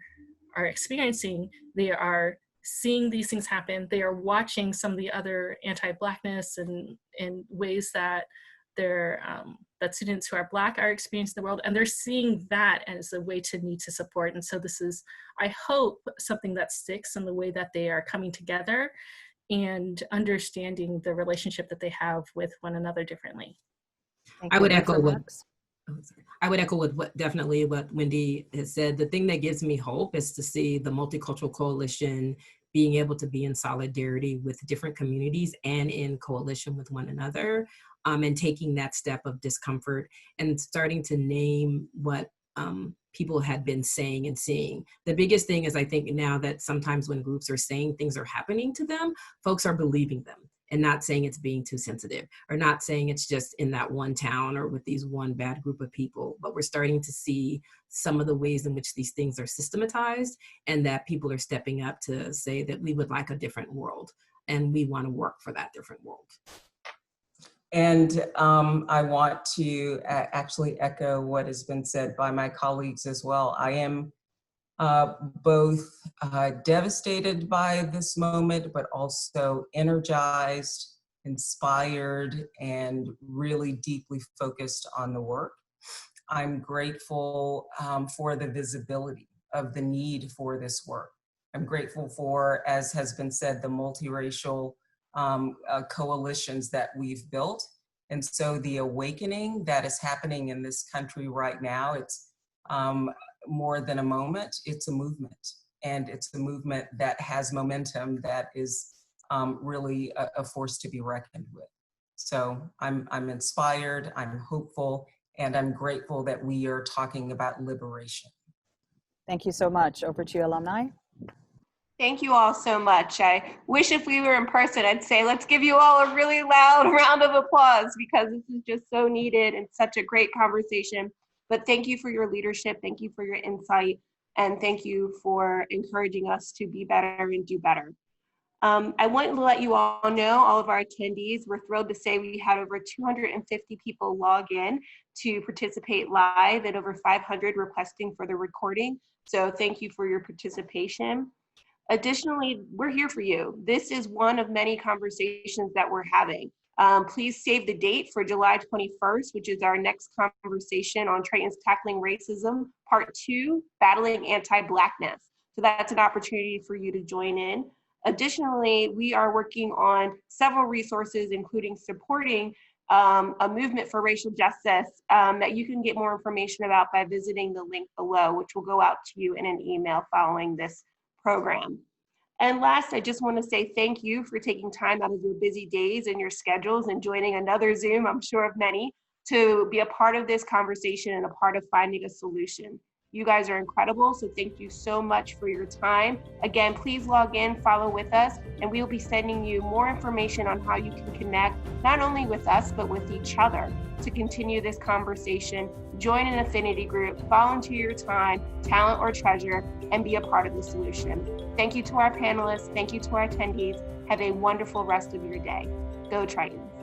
[SPEAKER 6] experiencing, they are seeing these things happen. They are watching some of the other anti-Blackness and ways that that students who are Black are experiencing the world, and they're seeing that as a way to need to support. And so this is, I hope, something that sticks in the way that they are coming together and understanding the relationship that they have with one another differently.
[SPEAKER 4] Thank
[SPEAKER 5] I
[SPEAKER 4] you.
[SPEAKER 5] would
[SPEAKER 4] Next
[SPEAKER 5] echo what
[SPEAKER 4] remarks?
[SPEAKER 5] I would echo what definitely what Windi has said. The thing that gives me hope is to see the Multicultural Coalition being able to be in solidarity with different communities and in coalition with one another, and taking that step of discomfort and starting to name what people had been saying and seeing. The biggest thing is, I think now that sometimes when groups are saying things are happening to them, folks are believing them and not saying it's being too sensitive, or not saying it's just in that one town or with these one bad group of people. But we're starting to see some of the ways in which these things are systematized, and that people are stepping up to say that we would like a different world and we want to work for that different world.
[SPEAKER 3] And I want to actually echo what has been said by my colleagues as well. I am both devastated by this moment, but also energized, inspired, and really deeply focused on the work. I'm grateful for the visibility of the need for this work. I'm grateful for, as has been said, the multiracial coalitions that we've built. And so the awakening that is happening in this country right now, it's more than a moment, it's a movement. And it's a movement that has momentum that is really a force to be reckoned with. So I'm inspired, I'm hopeful, and I'm grateful that we are talking about liberation.
[SPEAKER 4] Thank you so much. Over to you, alumni.
[SPEAKER 1] Thank you all so much. I wish if we were in person, I'd say, let's give you all a really loud round of applause, because this is just so needed and such a great conversation. But thank you for your leadership. Thank you for your insight. And thank you for encouraging us to be better and do better. I want to let you all know, all of our attendees, we're thrilled to say we had over 250 people log in to participate live and over 500 requesting for the recording. So thank you for your participation. Additionally, we're here for you. This is one of many conversations that we're having. Please save the date for July 21st, which is our next conversation on Tritons Tackling Racism, Part 2, Battling Anti-Blackness. So that's an opportunity for you to join in. Additionally, we are working on several resources, including supporting a movement for racial justice that you can get more information about by visiting the link below, which will go out to you in an email following this program. And last, I just want to say thank you for taking time out of your busy days and your schedules and joining another Zoom, I'm sure of many, to be a part of this conversation and a part of finding a solution. You guys are incredible, so thank you so much for your time. Again, please log in, follow with us, and we will be sending you more information on how you can connect, not only with us, but with each other to continue this conversation. Join an affinity group, volunteer your time, talent, or treasure, and be a part of the solution. Thank you to our panelists. Thank you to our attendees. Have a wonderful rest of your day. Go Tritons.